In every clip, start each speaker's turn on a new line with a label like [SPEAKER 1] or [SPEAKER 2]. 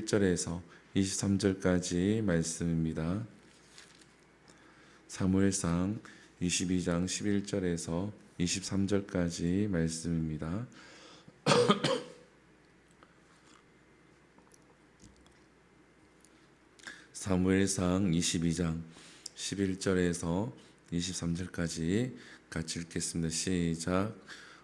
[SPEAKER 1] 11절에서 23절까지 말씀입니다. 사무엘상 22장 11절에서 23절까지 말씀입니다. 사무엘상 22장 11절에서 23절까지 같이 읽겠습니다. 시작.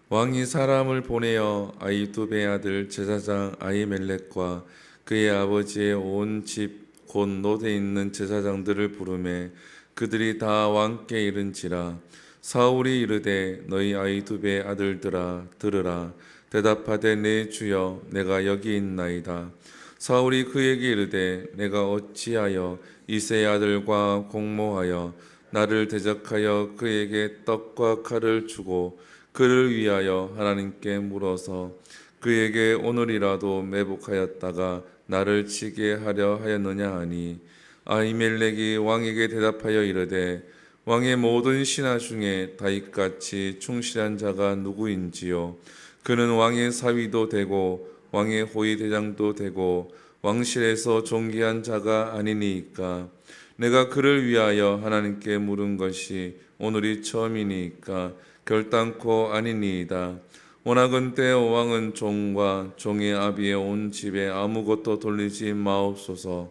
[SPEAKER 1] 왕이 사람을 보내어 아히두베의 아들 제사장 아히멜렉과 그의 아버지의 온 집 곧 노대에 있는 제사장들을 부르매 그들이 다 왕께 이른지라. 사울이 이르되 너희 아히두베의 아들들아 들으라. 대답하되 내 주여 내가 여기 있나이다. 사울이 그에게 이르되 내가 어찌하여 이새의 아들과 공모하여 나를 대적하여 그에게 떡과 칼을 주고 그를 위하여 하나님께 물어서 그에게 오늘이라도 매복하였다가 나를 치게 하려 하였느냐 하니 아히멜렉이 왕에게 대답하여 이르되 왕의 모든 신하 중에 다윗같이 충실한 자가 누구인지요. 그는 왕의 사위도 되고 왕의 호위 대장도 되고 왕실에서 존귀한 자가 아니니까. 내가 그를 위하여 하나님께 물은 것이 오늘이 처음이니까 결단코 아니니이다. 원하건대 왕은 종과 종의 아비의 온 집에 아무것도 돌리지 마옵소서.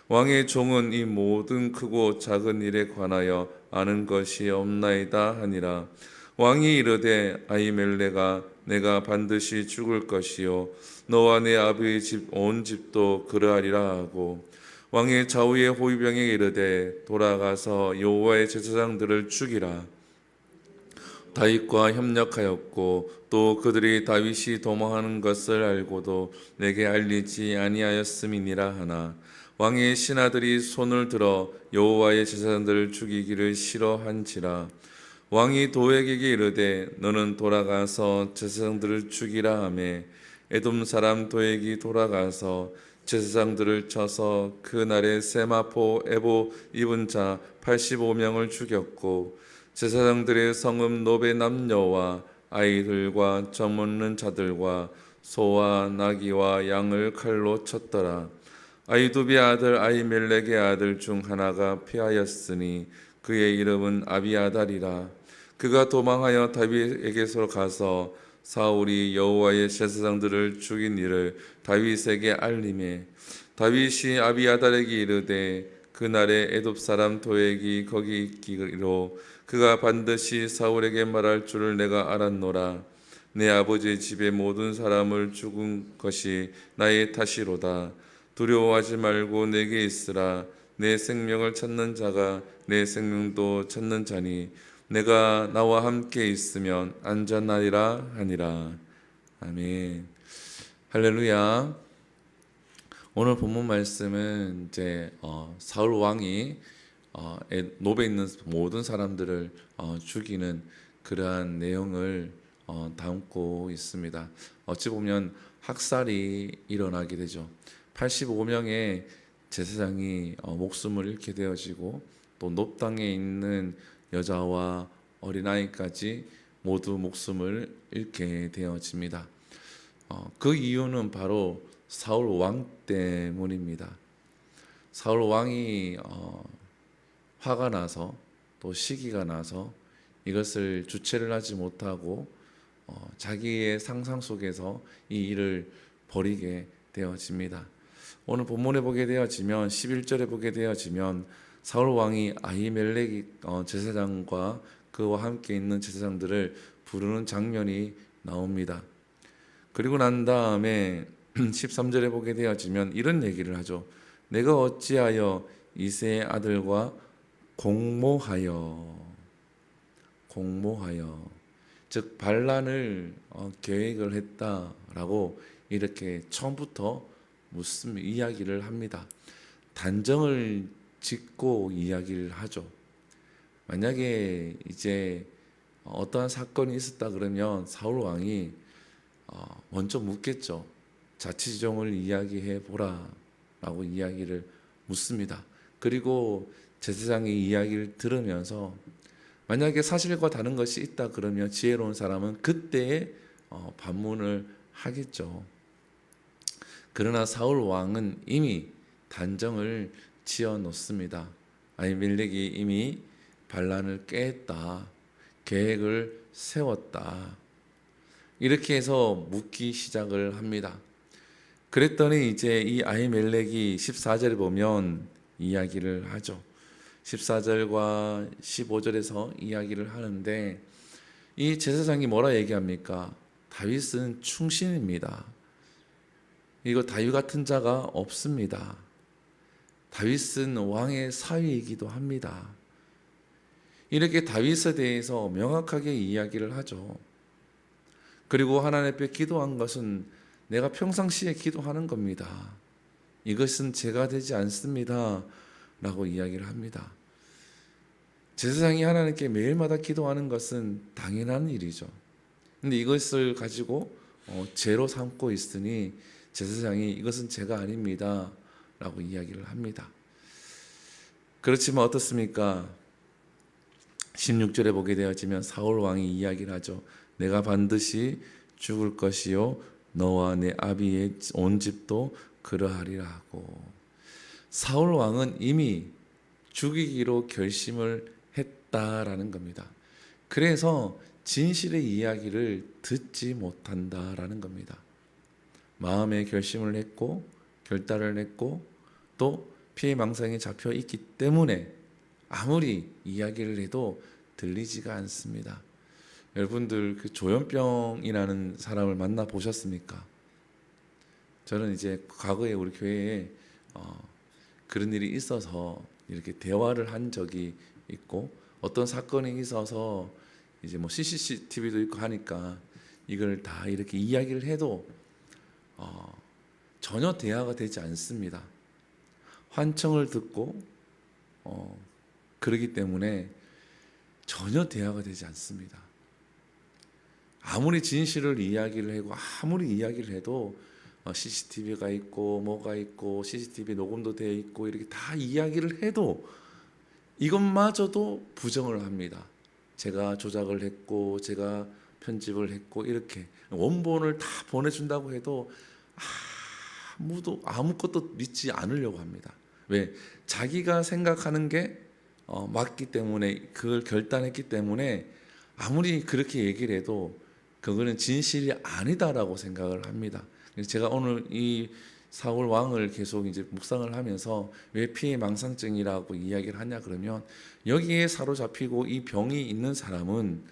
[SPEAKER 1] 왕의 종은 이 모든 크고 작은 일에 관하여 아는 것이 없나이다 하니라. 왕이 이르되 아히멜렉아 내가 반드시 죽을 것이요 너와 내 아비의 집 온 집도 그러하리라 하고 왕의 좌우의 호위병에게 이르되 돌아가서 여호와의 제사장들을 죽이라. 다윗과 협력하였고 또 그들이 다윗이 도망하는 것을 알고도 내게 알리지 아니하였음이니라 하나 왕의 신하들이 손을 들어 여호와의 제사장들을 죽이기를 싫어한지라. 왕이 도액에게 이르되 너는 돌아가서 제사장들을 죽이라 하매 에돔 사람 도액이 돌아가서 제사장들을 쳐서 그 날에 세마포 에보 입은 자 85명을 죽였고 제사장들의 성읍 노베 남녀와 아이들과 점 없는 자들과 소와 나귀와 양을 칼로 쳤더라. 아히두베의 아들 아히멜렉의 아들 중 하나가 피하였으니 그의 이름은 아비아달이라. 그가 도망하여 다윗에게서 가서 사울이 여호와의 제사장들을 죽인 일을 다윗에게 알림해 다윗이 아비아달에게 이르되 그날에 에돔 사람 도액이 거기 있기로 그가 반드시 사울에게 말할 줄을 내가 알았노라. 내 아버지의 집의 모든 사람을 죽은 것이 나의 탓이로다. 두려워하지 말고 내게 있으라. 내 생명을 찾는 자가 내 생명도 찾는 자니 내가 나와 함께 있으면 안전하리라 하니라. 아멘. 할렐루야. 오늘 본문 말씀은 이제 사울 왕이 노베에 있는 모든 사람들을 죽이는 그러한 내용을 담고 있습니다. 어찌 보면 학살이 일어나게 되죠. 85명의 제사장이 목숨을 잃게 되어지고 또 높 땅에 있는 여자와 어린아이까지 모두 목숨을 잃게 되어집니다. 그 이유는 바로 사울 왕 때문입니다. 사울 왕이 화가 나서 또 시기가 나서 이것을 주체를 하지 못하고 자기의 상상 속에서 이 일을 벌이게 되어집니다. 오늘 본문에 보게 되어지면 11절에 보게 되어지면 사울 왕이 아히멜렉 제사장과 그와 함께 있는 제사장들을 부르는 장면이 나옵니다. 그리고 난 다음에 13절에 보게 되어지면 이런 얘기를 하죠. 내가 어찌하여 이새의 아들과 공모하여 즉 반란을 계획을 했다라고 이렇게 처음부터 이야기를 합니다. 단정을 짓고 이야기를 하죠. 만약에 이제 어떠한 사건이 있었다 그러면 사울 왕이 먼저 묻겠죠. 자치지종을 이야기해 보라 라고 이야기를 묻습니다. 그리고 제사장의 이야기를 들으면서 만약에 사실과 다른 것이 있다 그러면 지혜로운 사람은 그때에 반문을 하겠죠. 그러나 사울 왕은 이미 단정을 지어 놓습니다. 아히멜렉이 이미 반란을 깼다. 계획을 세웠다. 이렇게 해서 묻기 시작을 합니다. 그랬더니 이제 이 아히멜렉이 14절에 보면 이야기를 하죠. 14절과 15절에서 이야기를 하는데 이 제사장이 뭐라 얘기합니까? 다윗은 충신입니다. 이거 다윗 같은 자가 없습니다. 다윗은 왕의 사위이기도 합니다. 이렇게 다윗에 대해서 명확하게 이야기를 하죠. 그리고 하나님 앞에 기도한 것은 내가 평상시에 기도하는 겁니다. 이것은 제가 되지 않습니다. 라고 이야기를 합니다. 제사장이 하나님께 매일마다 기도하는 것은 당연한 일이죠. 근데 이것을 가지고 죄로 삼고 있으니 제사장이 이것은 제가 아닙니다. 라고 이야기를 합니다. 그렇지만 어떻습니까? 16절에 보게 되어지면 사울 왕이 이야기를 하죠. 내가 반드시 죽을 것이요 너와 내 아비의 온 집도 그러하리라 하고, 사울 왕은 이미 죽이기로 결심을 했다라는 겁니다. 그래서 진실의 이야기를 듣지 못한다라는 겁니다. 마음의 결심을 했고 결단을 했고 또 피해망상에 잡혀 있기 때문에 아무리 이야기를 해도 들리지가 않습니다. 여러분들 그 조현병이라는 사람을 만나 보셨습니까? 저는 이제 과거에 우리 교회에 그런 일이 있어서 이렇게 대화를 한 적이 있고, 어떤 사건이 있어서 이제 뭐 CCTV도 있고 하니까 이걸 다 이렇게 이야기를 해도 전혀 대화가 되지 않습니다. 환청을 듣고 그러기 때문에 전혀 대화가 되지 않습니다. 아무리 진실을 이야기를 하고 아무리 이야기를 해도 CCTV가 있고 뭐가 있고 CCTV 녹음도 되어 있고 이렇게 다 이야기를 해도 이것마저도 부정을 합니다. 제가 조작을 했고 제가 편집을 했고 이렇게 원본을 다 보내준다고 해도 아무것도 믿지 않으려고 합니다. 왜? 자기가 생각하는 게 맞기 때문에, 그걸 결단했기 때문에 아무리 그렇게 얘기를 해도 그거는 진실이 아니다라고 생각을 합니다. 그래서 제가 오늘 이 사울 왕을 계속 이제 묵상을 하면서 왜 피해망상증이라고 이야기를 하냐 그러면, 여기에 사로잡히고 이 병이 있는 사람은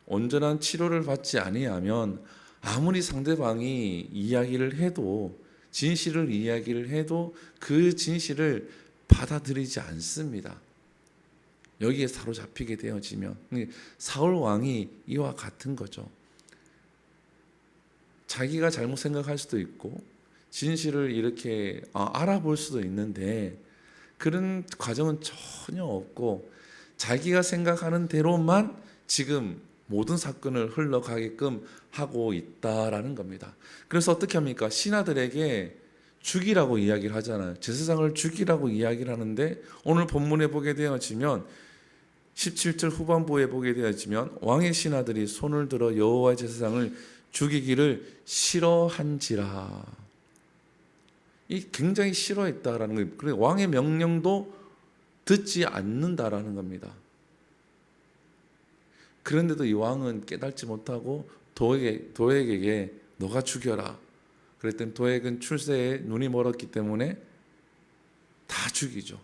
[SPEAKER 1] 온전한 치료를 받지 아니하면 아무리 상대방이 이야기를 해도, 진실을 이야기를 해도 그 진실을 받아들이지 않습니다. 여기에 사로잡히게 되어지면 사울 왕이 이와 같은 거죠. 자기가 잘못 생각할 수도 있고 진실을 이렇게 알아볼 수도 있는데 그런 과정은 전혀 없고 자기가 생각하는 대로만 지금 모든 사건을 흘러가게끔 하고 있다라는 겁니다. 그래서 어떻게 합니까? 신하들에게 죽이라고 이야기를 하잖아요. 제사장을 죽이라고 이야기를 하는데 오늘 본문에 보게 되어지면 17절 후반부에 보게 되어지면 왕의 신하들이 손을 들어 여호와의 제사장을 죽이기를 싫어한지라. 이 굉장히 싫어했다라는 거예요. 그리고 왕의 명령도 듣지 않는다라는 겁니다. 그런데도 이 왕은 깨닫지 못하고 도액에게 너가 죽여라. 그랬더니 도액은 출세에 눈이 멀었기 때문에 다 죽이죠.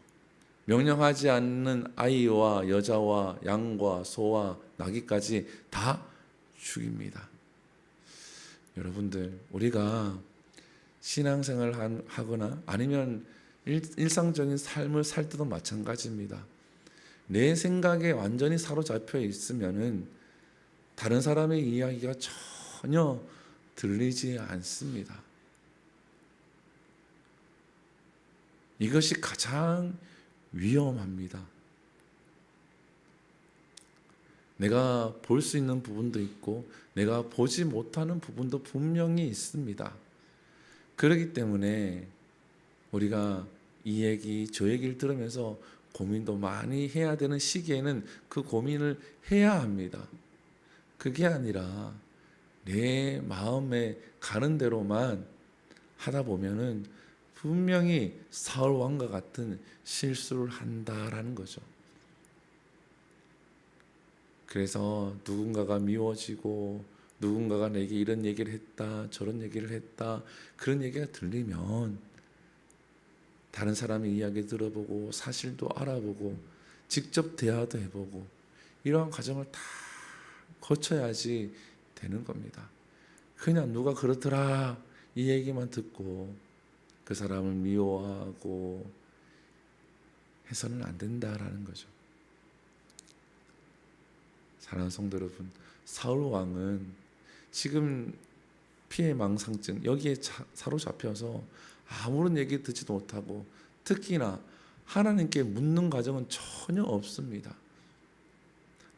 [SPEAKER 1] 명령하지 않는 아이와 여자와 양과 소와 나귀까지 다 죽입니다. 여러분들, 우리가 신앙생활을 하거나 아니면 일상적인 삶을 살 때도 마찬가지입니다. 내 생각에 완전히 사로잡혀 있으면은 다른 사람의 이야기가 전혀 들리지 않습니다. 이것이 가장 위험합니다. 내가 볼 수 있는 부분도 있고 내가 보지 못하는 부분도 분명히 있습니다. 그렇기 때문에 우리가 이 얘기 저 얘기를 들으면서 고민도 많이 해야 되는 시기에는 그 고민을 해야 합니다. 그게 아니라 내 마음에 가는 대로만 하다 보면은 분명히 사울 왕과 같은 실수를 한다라는 거죠. 그래서 누군가가 미워지고 누군가가 내게 이런 얘기를 했다, 저런 얘기를 했다, 그런 얘기가 들리면 다른 사람의 이야기 들어보고 사실도 알아보고 직접 대화도 해보고 이러한 과정을 다 거쳐야지 되는 겁니다. 그냥 누가 그렇더라 이 얘기만 듣고 그 사람을 미워하고 해서는 안 된다라는 거죠. 사랑하는 성도 여러분, 사울 왕은 지금 피해망상증 여기에 사로잡혀서 아무런 얘기 듣지도 못하고 특히나 하나님께 묻는 과정은 전혀 없습니다.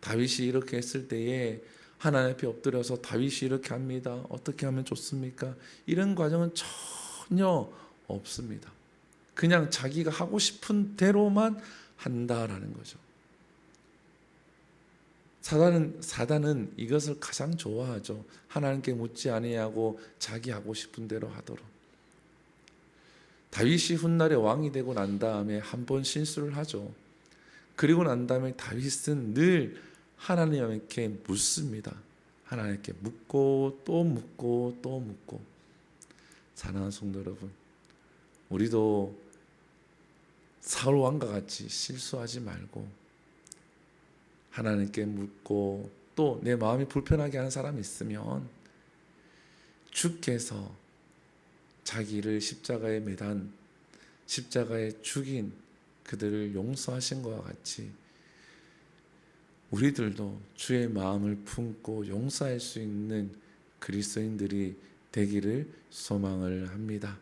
[SPEAKER 1] 다윗이 이렇게 했을 때에 하나님 앞에 엎드려서 다윗이 이렇게 합니다. 어떻게 하면 좋습니까? 이런 과정은 전혀 없습니다. 그냥 자기가 하고 싶은 대로만 한다라는 거죠. 사단은 이것을 가장 좋아하죠. 하나님께 묻지 아니하고 자기 하고 싶은 대로 하도록. 다윗이 훗날에 왕이 되고 난 다음에 한 번 실수를 하죠. 그리고 난 다음에 다윗은 늘 하나님께 묻습니다. 하나님께 묻고 또 묻고 또 묻고. 사랑하는 성도 여러분, 우리도 사울 왕과 같이 실수하지 말고 하나님께 묻고 또 내 마음이 불편하게 하는 사람이 있으면 주께서 자기를 십자가에 매단 십자가에 죽인 그들을 용서하신 것과 같이 우리들도 주의 마음을 품고 용서할 수 있는 그리스도인들이 되기를 소망을 합니다.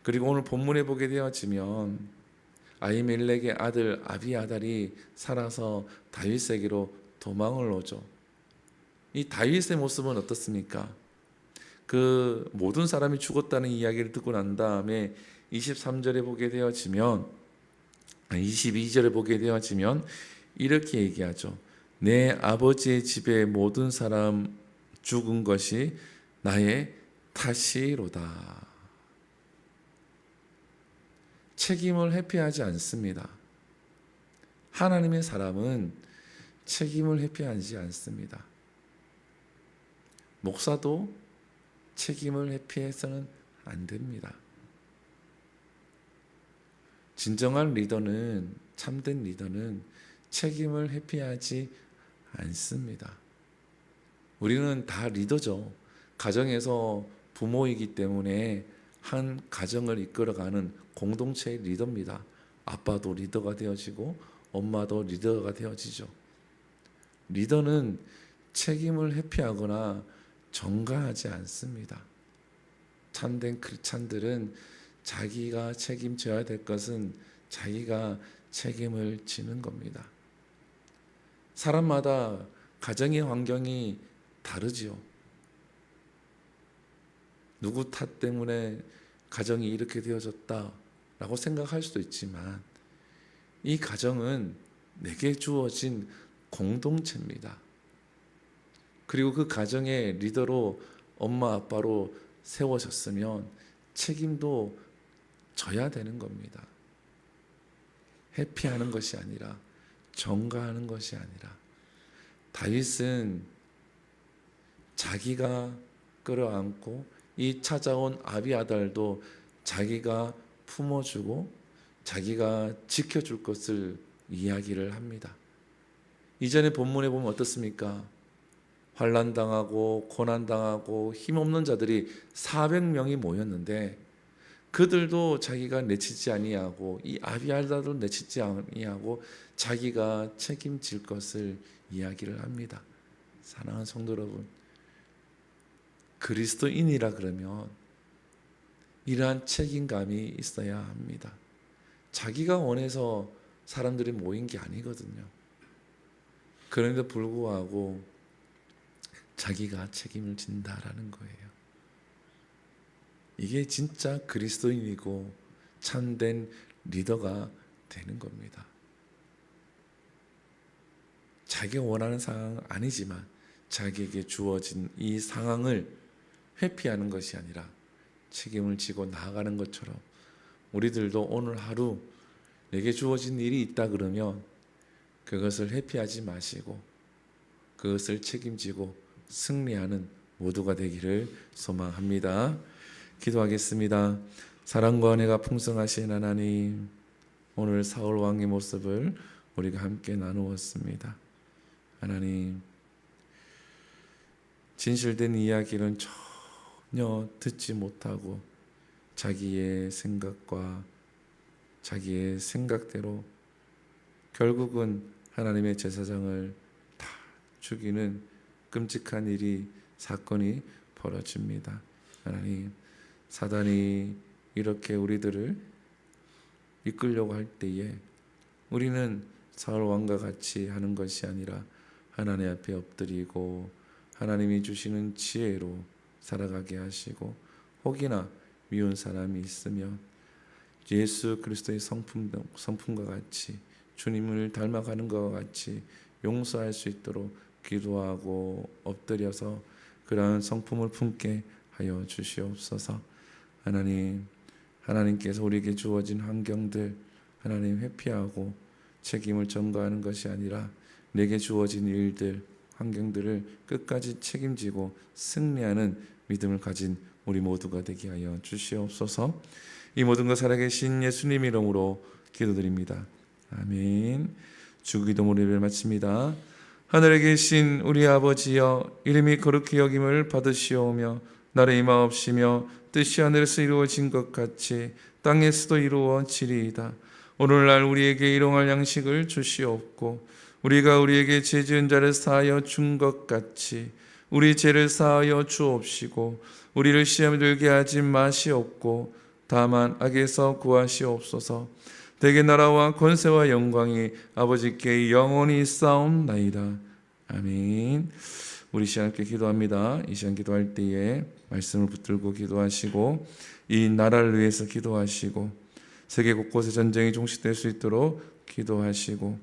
[SPEAKER 1] 그리고 오늘 본문에 보게 되어지면 아히멜렉의 아들 아비아달이 살아서 다윗에게로 도망을 오죠. 이 다윗의 모습은 어떻습니까? 그 모든 사람이 죽었다는 이야기를 듣고 난 다음에 23절에 보게 되어지면 22절에 보게 되어지면 이렇게 얘기하죠. 내 아버지의 집에 모든 사람 죽은 것이 나의 탓이로다. 책임을 회피하지 않습니다. 하나님의 사람은 책임을 회피하지 않습니다. 목사도 책임을 회피해서는 안 됩니다. 진정한 리더는, 참된 리더는 책임을 회피하지 않습니다. 우리는 다 리더죠. 가정에서 부모이기 때문에 한 가정을 이끌어가는 공동체의 리더입니다. 아빠도 리더가 되어지고 엄마도 리더가 되어지죠. 리더는 책임을 회피하거나 전가하지 않습니다. 참된 크리스찬들은 자기가 책임져야 될 것은 자기가 책임을 지는 겁니다. 사람마다 가정의 환경이 다르지요. 누구 탓 때문에 가정이 이렇게 되어졌다라고 생각할 수도 있지만 이 가정은 내게 주어진 공동체입니다. 그리고 그 가정의 리더로 엄마 아빠로 세워졌으면 책임도 져야 되는 겁니다. 회피하는 것이 아니라 전가하는 것이 아니라 다윗은 자기가 끌어안고 이 찾아온 아비아달도 자기가 품어주고 자기가 지켜줄 것을 이야기를 합니다. 이전에 본문에 보면 어떻습니까? 환난당하고 고난당하고 힘없는 자들이 400명이 모였는데 그들도 자기가 내치지 아니하고 이 아비아달도 내치지 아니하고 자기가 책임질 것을 이야기를 합니다. 사랑하는 성도 여러분, 그리스도인이라 그러면 이러한 책임감이 있어야 합니다. 자기가 원해서 사람들이 모인 게 아니거든요. 그런데도 불구하고 자기가 책임을 진다라는 거예요. 이게 진짜 그리스도인이고 참된 리더가 되는 겁니다. 자기가 원하는 상황은 아니지만 자기에게 주어진 이 상황을 회피하는 것이 아니라 책임을 지고 나아가는 것처럼 우리들도 오늘 하루 내게 주어진 일이 있다 그러면 그것을 회피하지 마시고 그것을 책임지고 승리하는 모두가 되기를 소망합니다. 기도하겠습니다. 사랑과 은혜가 풍성하신 하나님, 오늘 사울 왕의 모습을 우리가 함께 나누었습니다. 하나님, 진실된 이야기는 전혀 듣지 못하고 자기의 생각과 자기의 생각대로 결국은 하나님의 제사장을 다 죽이는 끔찍한 일이 사건이 벌어집니다. 하나님, 사단이 이렇게 우리들을 이끌려고 할 때에 우리는 사울 왕과 같이 하는 것이 아니라 하나님 앞에 엎드리고 하나님이 주시는 지혜로 살아가게 하시고, 혹이나 미운 사람이 있으면 예수 그리스도의 성품과 같이 주님을 닮아가는 것과 같이 용서할 수 있도록 기도하고 엎드려서 그러한 성품을 품게 하여 주시옵소서. 하나님, 하나님께서 우리에게 주어진 환경들 하나님 회피하고 책임을 전가하는 것이 아니라 내게 주어진 일들, 환경들을 끝까지 책임지고 승리하는 믿음을 가진 우리 모두가 되게 하여 주시옵소서. 이 모든 것 살아계신 예수님 이름으로 기도드립니다. 아멘. 주기도문 예배를 마칩니다. 하늘에 계신 우리 아버지여, 이름이 거룩히 여김을 받으시오며 나라의 임하옵시며 뜻이 하늘에서 이루어진 것 같이 땅에서도 이루어지리이다. 오늘날 우리에게 일용할 양식을 주시옵고 우리가 우리에게 죄 지은 자를 사하여 준 것 같이 우리 죄를 사하여 주옵시고 우리를 시험에 들게 하지 마시옵고 다만 악에서 구하시옵소서. 대개 나라와 권세와 영광이 아버지께 영원히 있사옵나이다. 아멘. 우리 시간 함께 기도합니다. 이 시간 기도할 때에 말씀을 붙들고 기도하시고 이 나라를 위해서 기도하시고 세계 곳곳에 전쟁이 종식될 수 있도록 기도하시고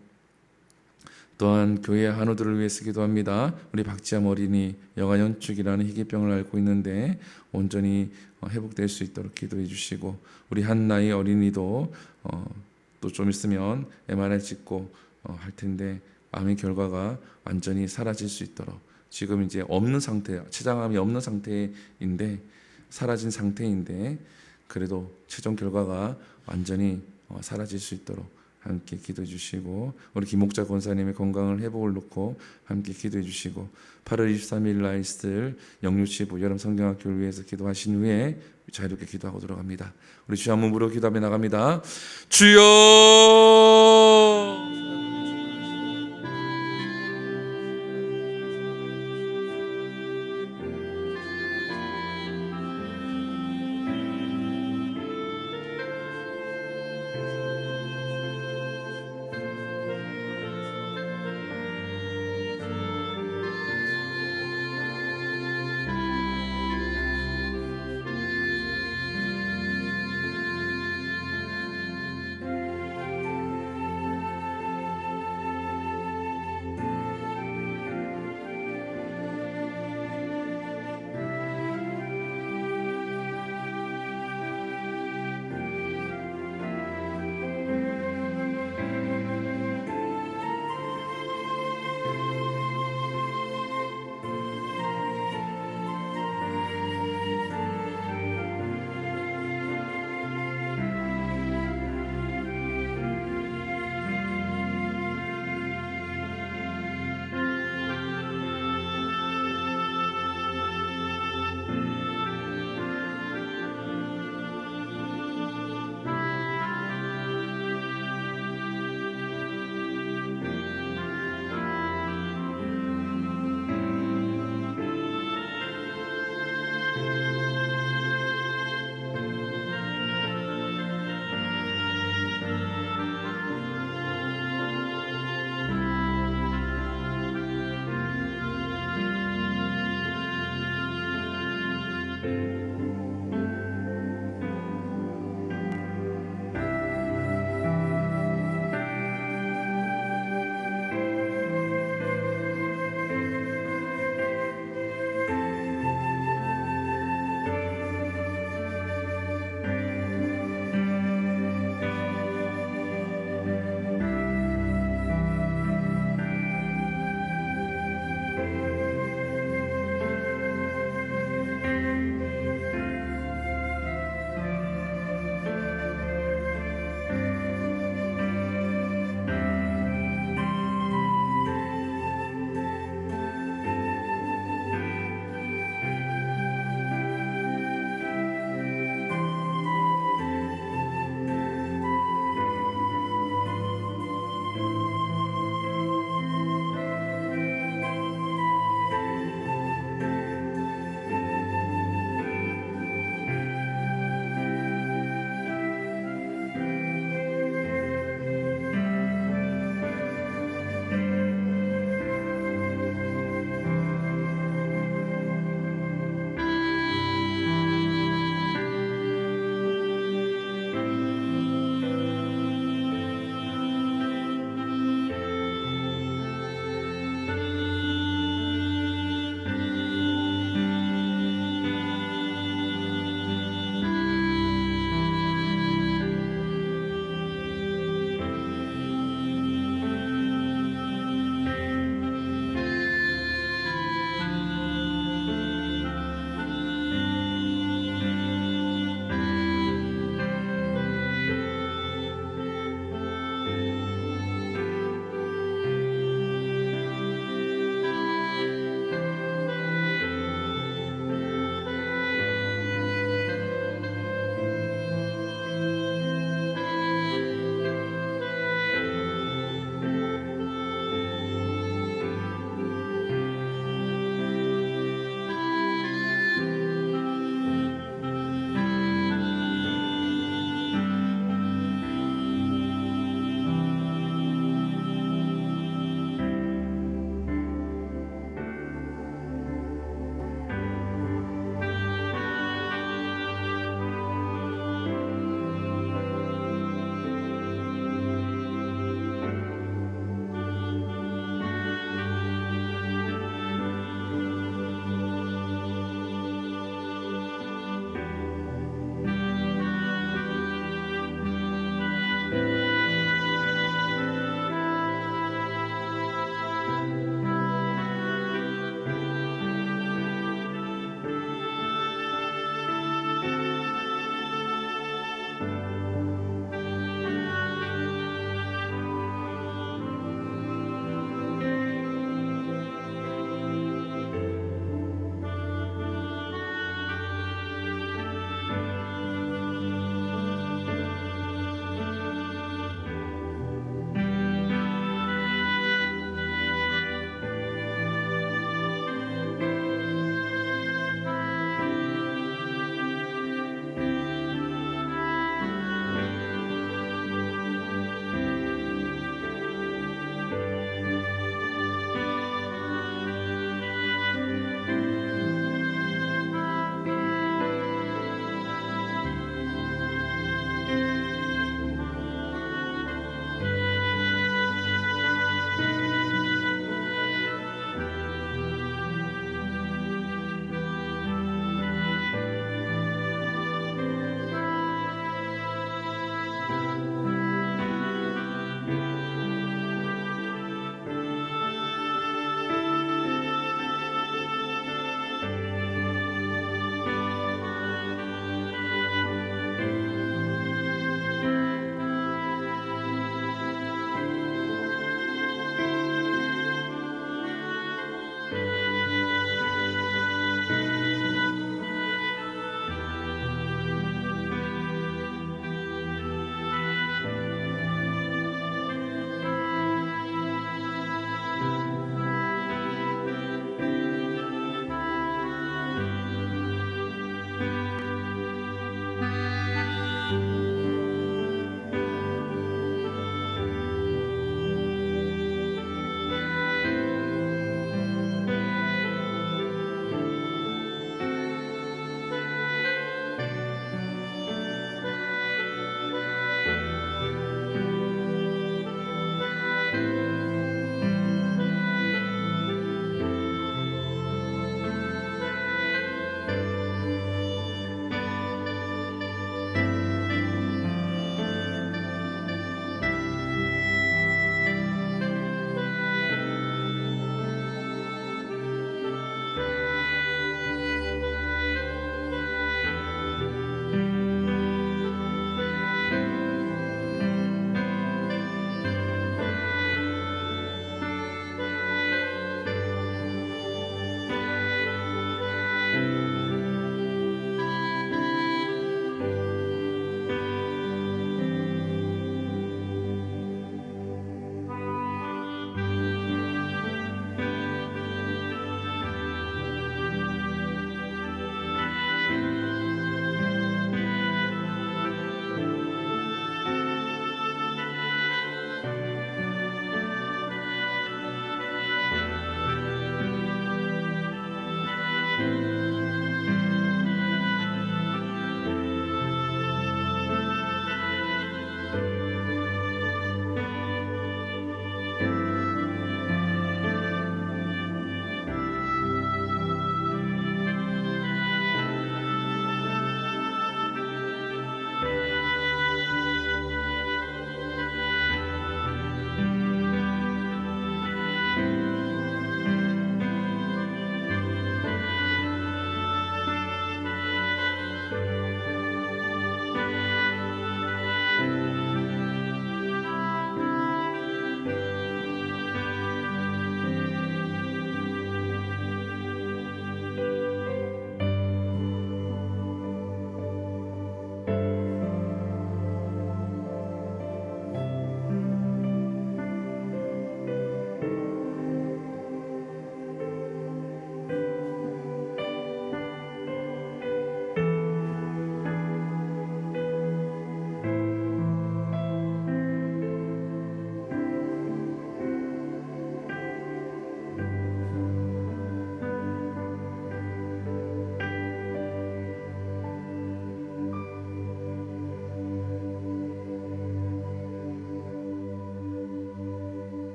[SPEAKER 1] 또한 교회 한우들을 위해서 기도합니다. 우리 박지암 어린이 여가연축이라는 희귀병을 앓고 있는데 온전히 회복될 수 있도록 기도해 주시고 우리 한나이 어린이도 또 좀 있으면 MRI 찍고 할 텐데 암의 결과가 완전히 사라질 수 있도록 지금 이제 없는 상태, 췌장암이 없는 상태인데 사라진 상태인데 그래도 최종 결과가 완전히 사라질 수 있도록 함께 기도해 주시고 우리 김목자 권사님의 건강을 회복을 놓고 함께 기도해 주시고 8월 23일 날 있을 영유치부 여름 성경학교를 위해서 기도하신 후에 자유롭게 기도하고 들어갑니다. 우리 주여 한번 부르고 기도하며 나갑니다. 주여